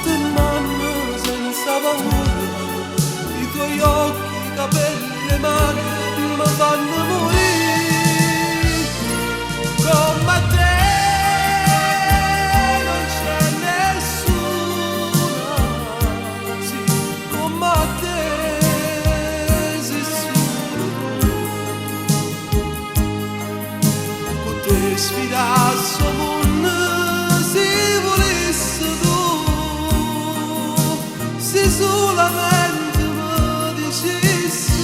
tutto in mano senza paura, i tuoi occhi, i capelli, le mani mi fanno morire. Come te non c'è nessuna, sì, come te sei solo tu. Potrei sfidare sto mondo se volessi tu, se solamente mi dicessi sì.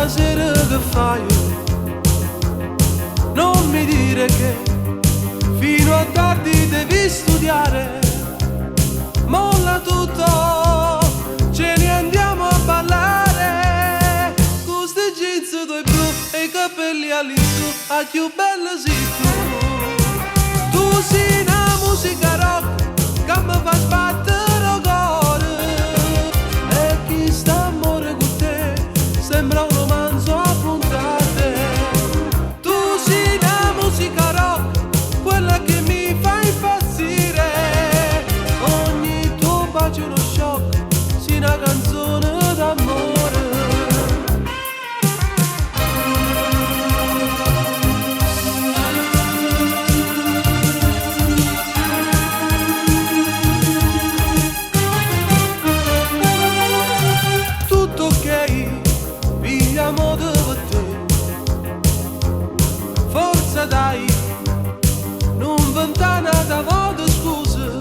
sera che fai, non mi dire che fino a tardi devi studiare. Molla tutto, ce ne andiamo a ballare. Con sti jeans tuoi blu e i capelli all'insù, a più bella sei tu. Tu sei una musica rock che mi fa sbattere il cuore. E chi sta amore con te sembra un romanzo a puntate. Tu sei una musica rock, quella che mi fa impazzire. Ogni tuo bacio è uno shock, sei una canzone d'amore. Tutto ok, viviamo dove te. Forza dai, non ventana da volte scuse.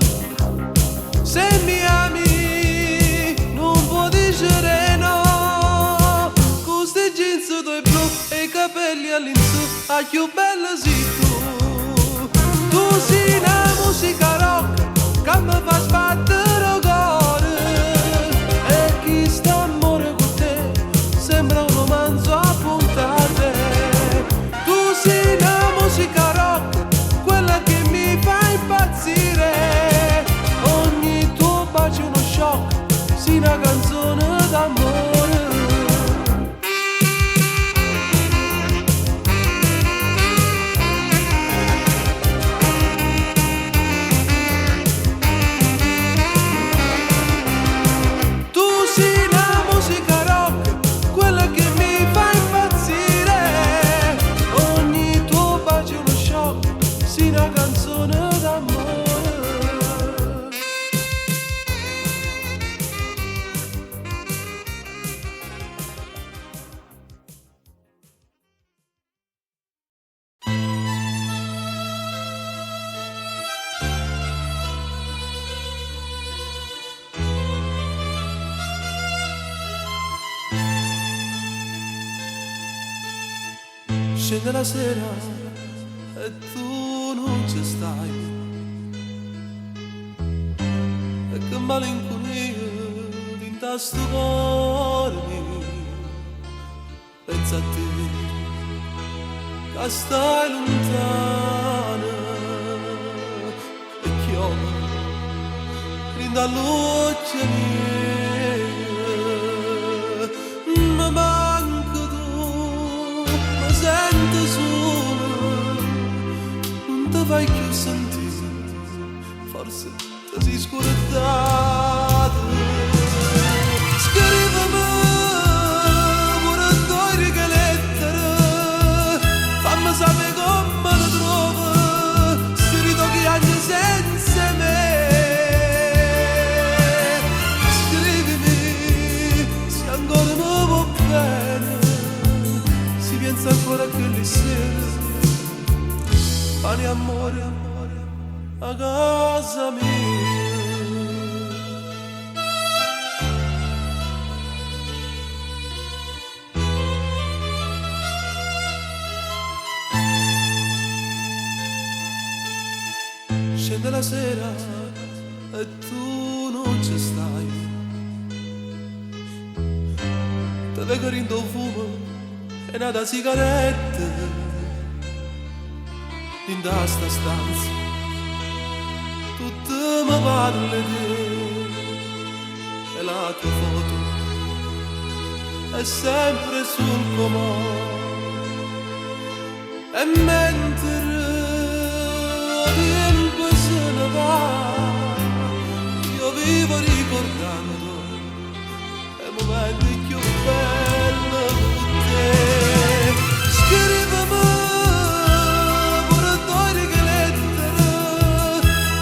Se mi ami, non può dire no. Con sti jeans tuoi blu e i capelli all'insù, a più bella sei tu. Tu sei una musica rock che mi fa sbattere il cuore. E chi sta amore con te sembra un romanzo a puntate. Tu sei una musica rock, quella che mi fa impazzire. Ogni tuo bacio è uno shock, sei una canzone d'amore. Tu sei una musica rock, quella che mi fa impazzire. Ogni tuo bacio è uno shock, sei una canzone d'amore. Scende la sera e tu non ci stai. E che malinconia dinta sto cuore mio. Pensa a te che stai lontana e chioma rinda luce mia. Ma manca tu, ma sento solo, non ti fai più sentire, forse ti sei scordata. Scrivimi pure due righe lettere, fammi sapere come lo trovo, se ritocchi anni senza me. Scrivimi se ancora mi va bene, si pensa ancora a quelle sere, pane e amore a casa mia. Scende la sera e tu non ci stai. Te vedo rindo fumo e nada sigarette in da sta stanza. Tutte mi parli di te e la tua foto è sempre sul comò. E mentre il tempo se ne va, io vivo ricordando i momenti più belli con te. Scrivimi pure due righe lettere,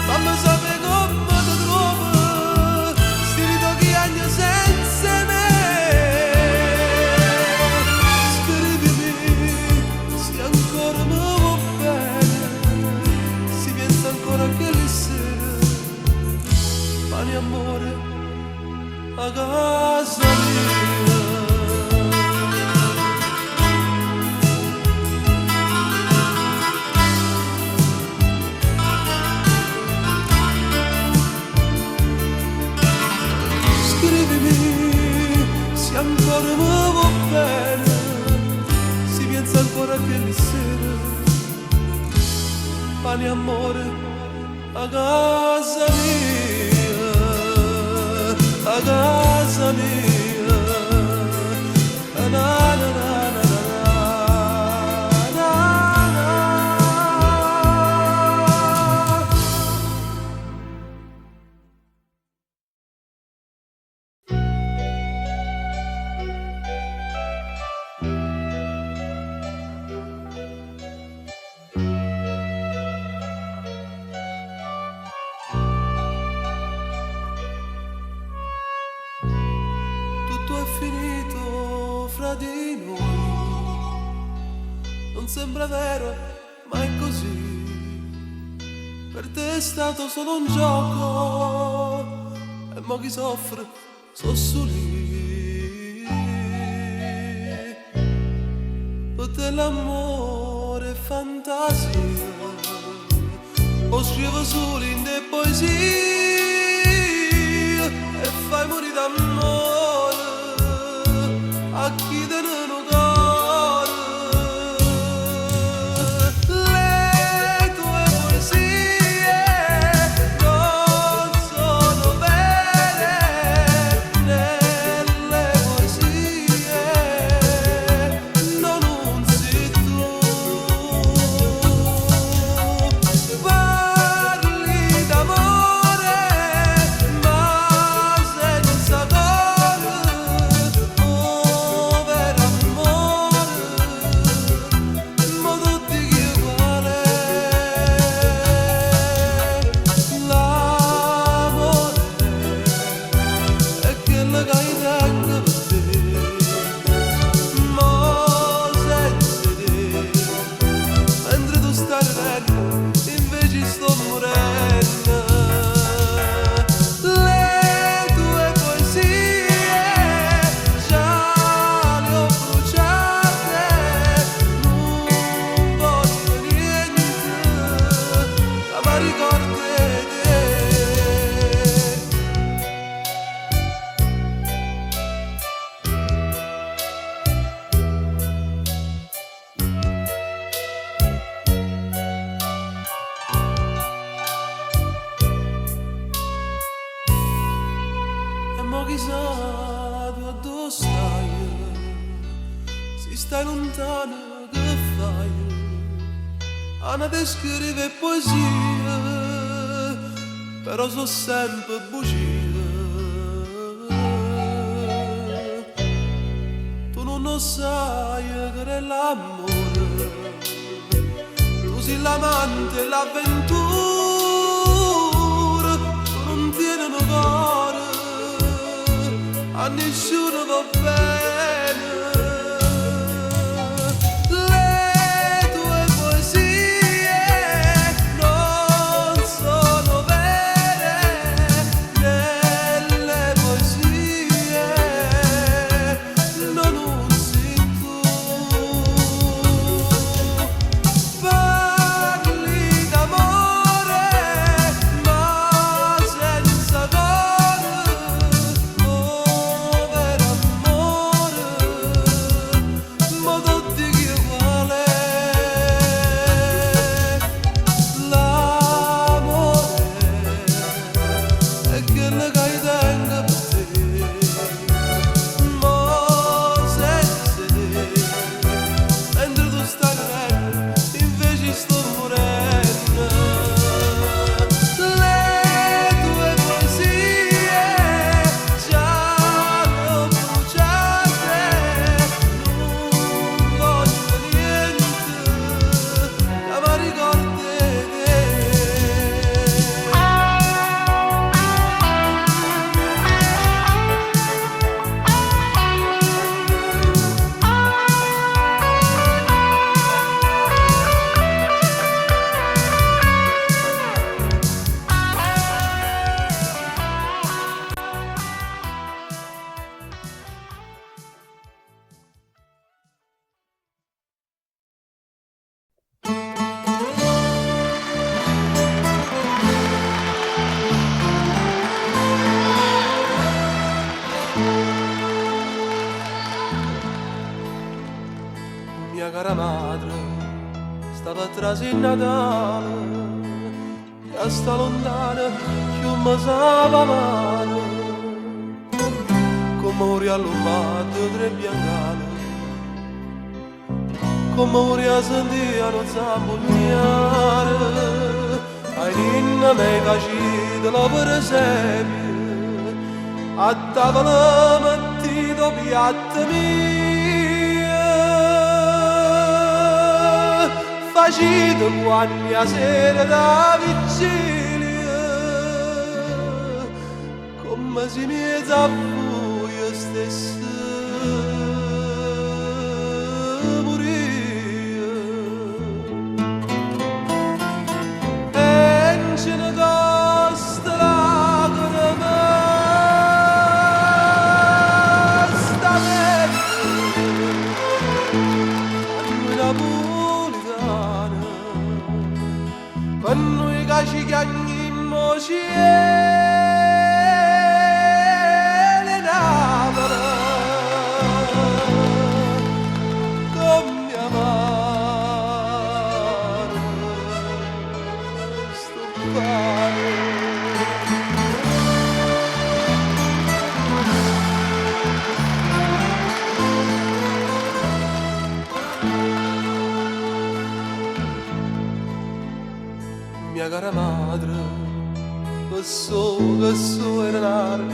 fammi sapere come ti trovo, sti ritocchi anni senza me. Scrivimi se ancora mi va bene, si pensa ancora a quelle sere, pane e amore a casa mia. ancora che mi sera, pane amore a casa mia, a casa mia, na na na na na. Tutto è finito fra di noi, non sembra vero, ma è così. Per te è stato solo un gioco, e mo chi soffre, so su lì. Per te l'amore è fantasia, o scrivo solo in te poesie, e fai morire d'amore a chi te ne non cuore. Le tue poesie non sono vere, nelle poesie non sei tu. Parli d'amore ma senza cuore, oh vero amore, ma tutti chi vuole. L'amore è quello che hai dentro per te, ma senza te, mentre tu stai vivendo, invece sto morendo. Le tue poesie già le ho bruciate, non voglio niente, ma ricordi te. E mo chissà tu a dove stai, se stai lontano che fai? Anna te scrive poesie, però so sempre bugie. Tu non lo sai che è l'amore, tu sei l'amante, l'avventura, tu non tieni un cuore, a nessuno va bene. Le tue poesie non sono vere, nelle poesie non sei tu. Parli d'amore ma senza cuore, oh vero amore, Mia cara madre stava atrás in Natale, che sta lontana che mi sa male, come ora all'umato tre biancane, come ora sentia non sa pugnare, ai ninna mi facite la per esempio, a tavola mettito piatte mie, facite quanti a sera da vigilia, come si mezza a buio stesso moria. E non ce ne costa lacrime, sta napoletana, per noi che ci chiamiamo cielo Napoli, come amare sto pane. Mia cara madre, che so era raro,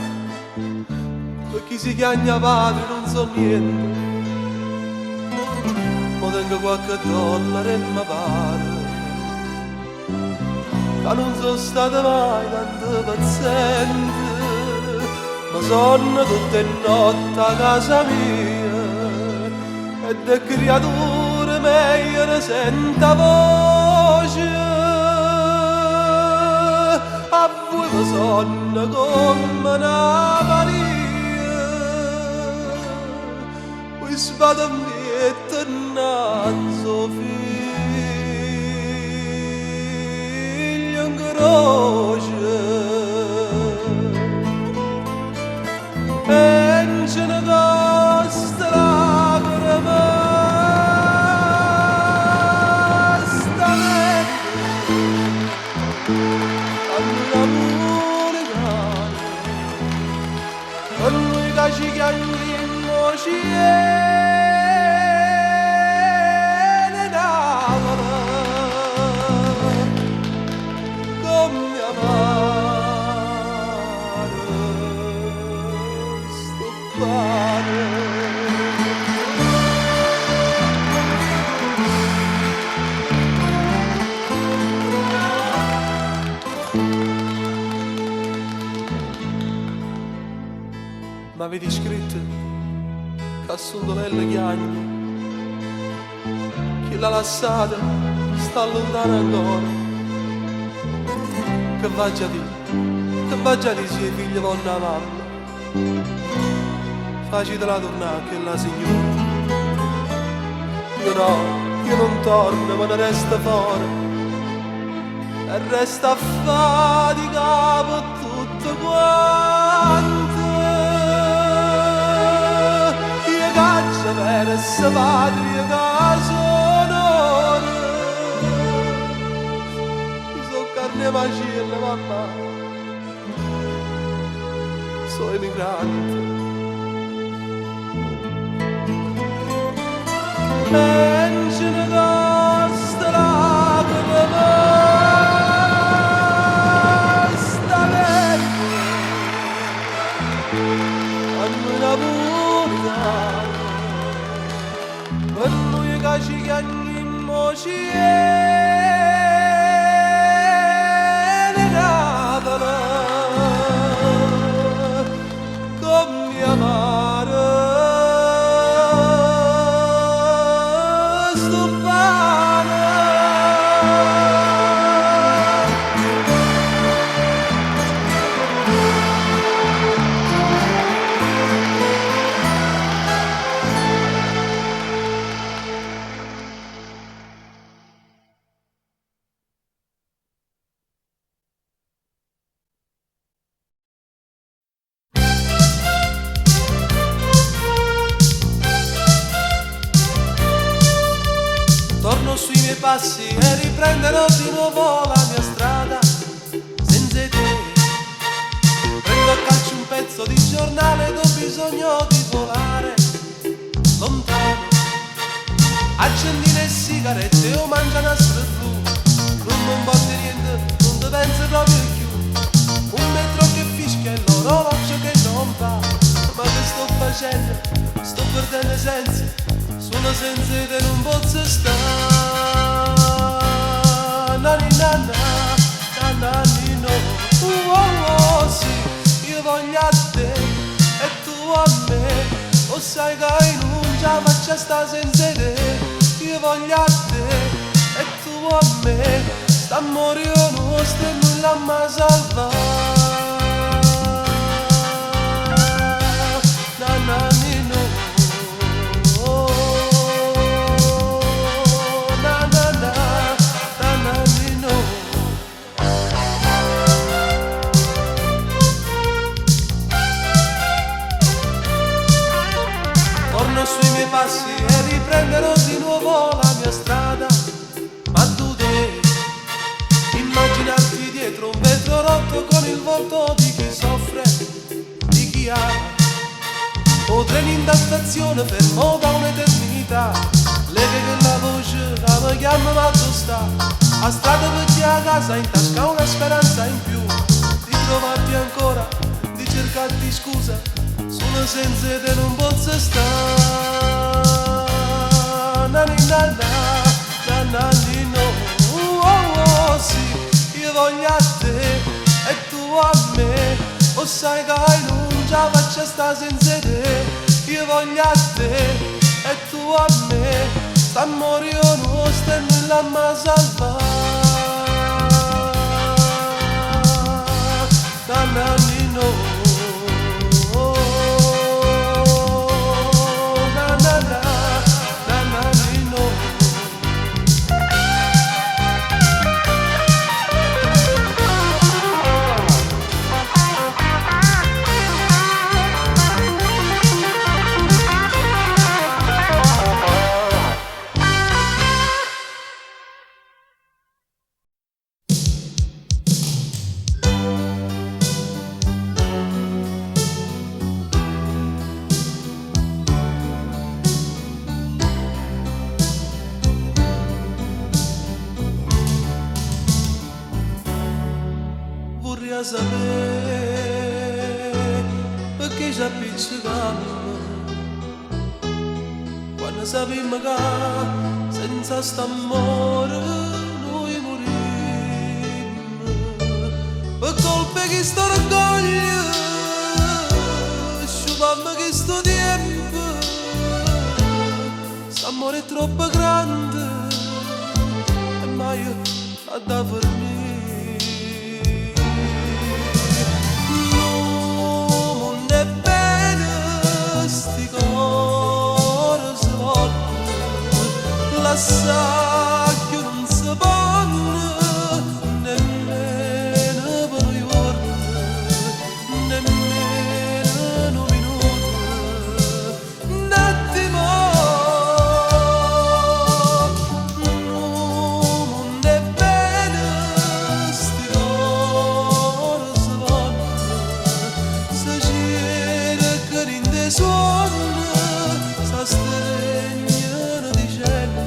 per chi si chiama padre non so niente, ma tengo qualche dollaro e mi pare, ma non sono stata mai tanto paziente, ma sono tutte notte a casa mia, e da creature meglio ne senta voce. A voi vi sono come una Maria, voi spada mietta innanzo figlio in croce, e non ce ne costa lacrime, sta per noi che ci chiamiamo cielo Napoli, come amare sto pane. Ma vedi scritto che assunto nelle chiagne, chi l'ha lasciata sta lontana ancora, che va già di se i figli vanno a mamma, facitela tornare che la signora, io no, io non torno ma ne resta fuori, e resta a fatica per tutto quanto. Per essere patria che sonore, io so carne e macella mamma, sono emigrante. E non ce ne costa lacrime, sta vecchia, a noi napoletana, per noi che ci chiamiamo cielo Napoli, come amare sto pane. passi e riprenderò di nuovo la mia strada senza te. Prendo a calcio un pezzo di giornale ed ho bisogno di volare lontano. Accendi le sigarette o mangia una blu, non porti niente, non ti pensi proprio più. Un metro che fischia e l'orologio che non va. Ma che sto facendo? Sto perdendo i sensi, sono senza te non posso stare. Nani nana, nanani no. Oh sì, io voglio a te e tu a me. O sai che non già faccia sta senza te. Io voglio a te e tu a me. Sta morendo nostro e nulla mi salva. Nanani no. Torno sui miei passi e riprenderò di nuovo la mia strada. Ma tu devi immaginarti dietro un vetro rotto con il volto di chi soffre, di chi ama. O treni in da stazione fermo da un'eternità. Lei che la voce la mi chiama ma tu sta. A strada perché a casa in tasca una speranza in più. Di trovarti ancora, di cercarti scusa. Sono senza te non posso stare. Nani nana, nanani no. Oh sì, io voglio a te e tu a me. O sai che non già faccia sta senza te. Io voglio a te e tu a me. Sta morendo nostro e nulla mi salva. Nanani no. Vorrei sapere perché ci appiccicammo quando sappiamo che senza st'amore noi morimmo. Per colpa che sto orgoglio sciupammo che sto tempo. S'amore è troppo grande e mai ha da fermare. Sa che non si può nemmeno per un giorno, nemmeno un minuto, un attimo. Non è bene sti cose si vanno, se c'era che in dei suoni sa stregnano dicendo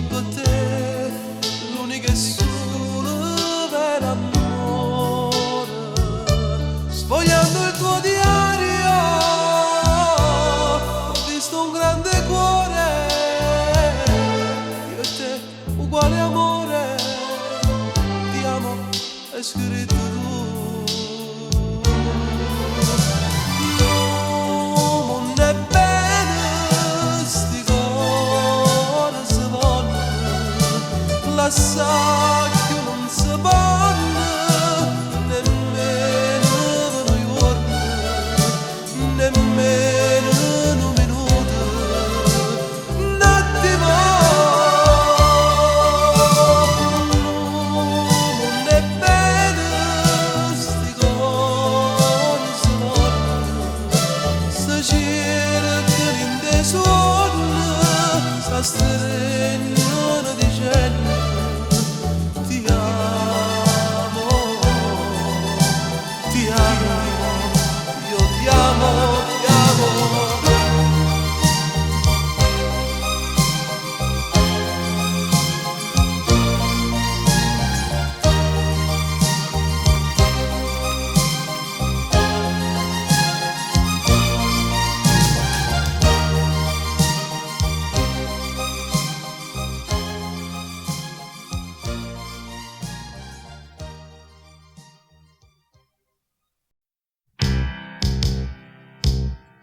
per te l'unica e solo vera amore. Sfogliando il tuo diario ho visto un grande cuore. Io e te uguale amore. Ti amo, hai scritto tu. Non è bene sti cose si vanno. La sa che non si può nemmeno un giorno, nemmeno un minuto, un attimo. suona sta stregna dicendo ti amo, ti amo, io ti amo, ti amo.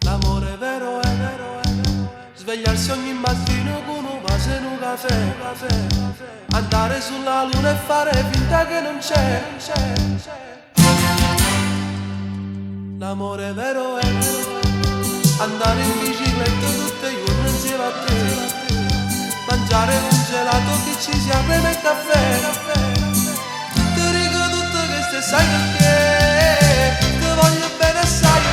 L'amore vero è svegliarsi ogni mattino con un vaso e un caffè, andare sulla luna e fare finta che non c'è. L'amore vero è andare in bicicletta tutti i giorni insieme a te, mangiare un gelato che ci sia crema e caffè. Ti dico tutto che stai sai perché ti voglio bene assai.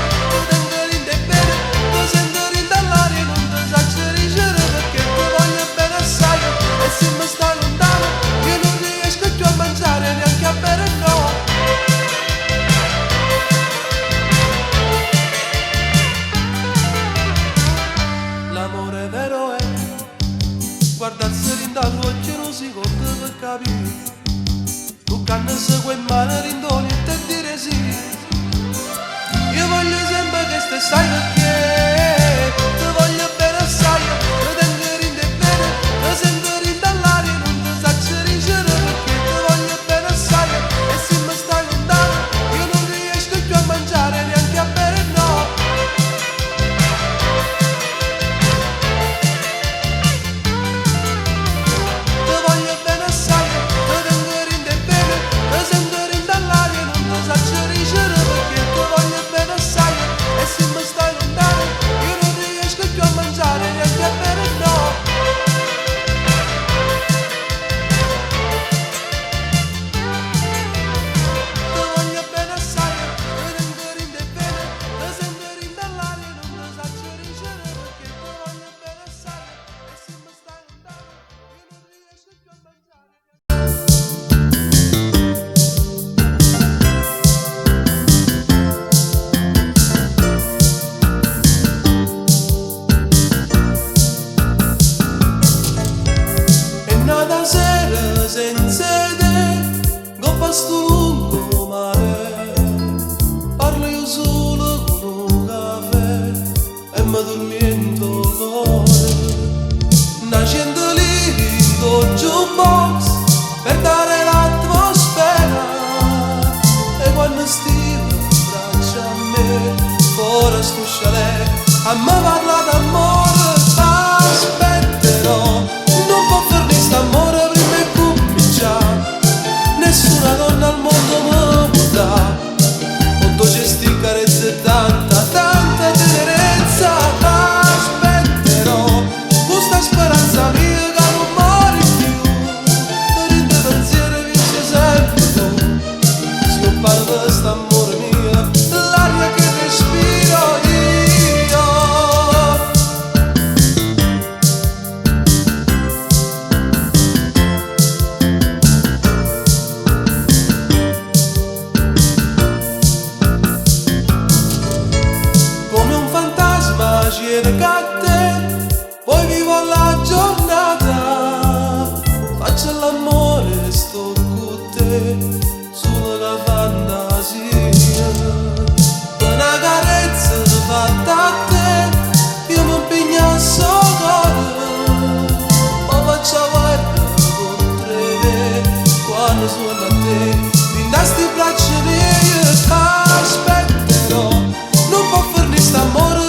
E se mi stai lontano io non riesco più a mangiare neanche a bere no. L'amore vero è guardarsi in dagli occhi non si conta per capire tu canne segue in mano rindoni e dire sì. Io voglio sempre che stai sai perché ti voglio bene assai. Io tengo rinde bene ti sento dall'aria non ti saccio dicere perché ti voglio bene assai. E se mi stai lontano io non riesco più a mangiare neanche a bere no. Ti voglio bene assai, ti tengo rinde bene, ti sento dall'aria non ti saccio dicere perché ti voglio bene assai. E se mi stai lontano io non riesco più a mangiare neanche a bere no. Senza te, go pasto lungo mare, parlo io solo con un caffè e mi addormento il cuore. Nascendo lì in un jukebox per dare l'atmosfera e quando stiro braccia a me, fuori sto chalet, a me parla d'amore, aspetterò, non può farmi st'amore. Nessuna donna al mondo mi può dare quanto c'è sti carezze e tanta, tanta tenerezza. Aspetterò questa speranza mia che non muore più. Rinde pensiero vince sempre tu. Scoppare per st'amore mio l'aria che respiro io. Poi vivo la giornata, faccio l'amore, sto con te, solo la fantasia. Una carezza fatta a te, io mi impegno a solo, ma faccio guarda contro me, quando suona a te, in sti braccia miei, aspetterò, non può farmi st'amore.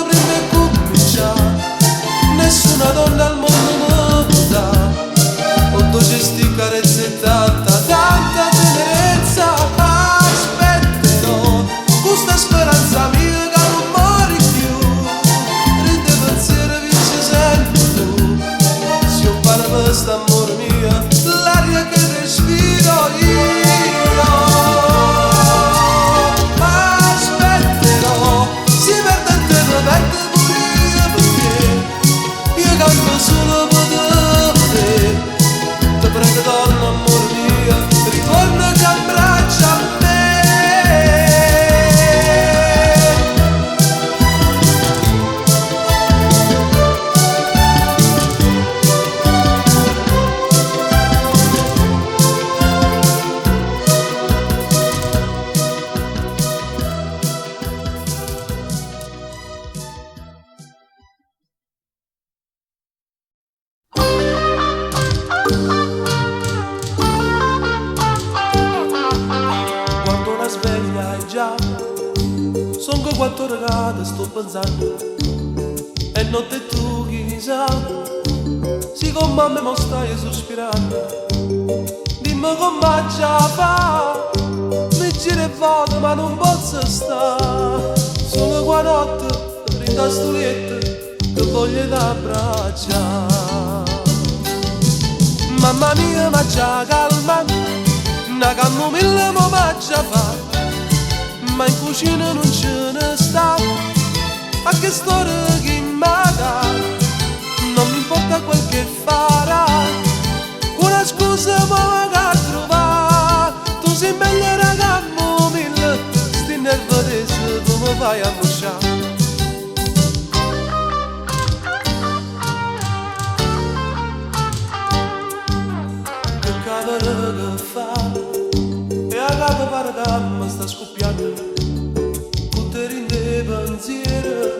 Nessuna donna al mondo mi può dare quanto c'è sti carezze e tanta, tanta tenerezza. quanto regata sto pensando e notte tu chissà si come a me mo stai sospirando dimmi come già fa mi gira e vado ma non posso stare solo qua notte rinda sto letto che voglio t'abbracciare mamma mia ma già calma una camomilla mo ma già fa ma in cucina non ce ne sta a che storia che m'ha non mi importa quel che farà una scusa ma va a trovare tu sei meglio raga camomilla sti nervose tu mi fai a bruciare che cavolo che fa e a capo pare che mi sta scoppiando tutte rinde pensiero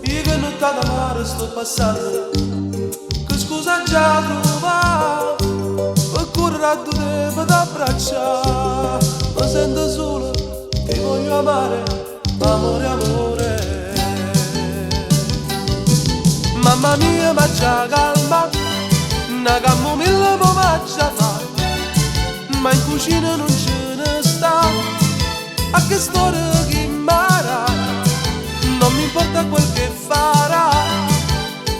io che non t'ha da mare sto passando che scusa già trova per correre a due tempo t'abbracciare mi sento solo ti voglio amare amore amore mamma mia ma già calma una camomilla mo ma già fa ma in cucina non ce ne sta a che storia che m'ara non mi importa quel che farà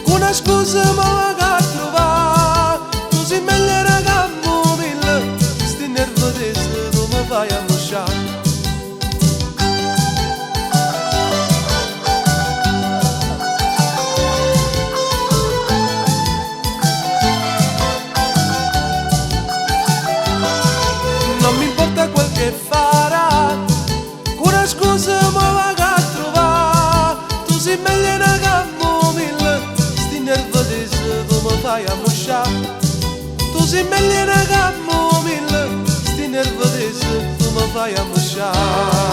una scusa ma va a trovare tu sei meglio raga camomilla sti nervose tu mi fai a bruciare non mi importa quel che farà una scusa ma va a trovare tu sei meglio una camomilla sti nervose tu mi fai a bruciare tu sei meglio una camomilla sti nervose tu mi fai a bruciare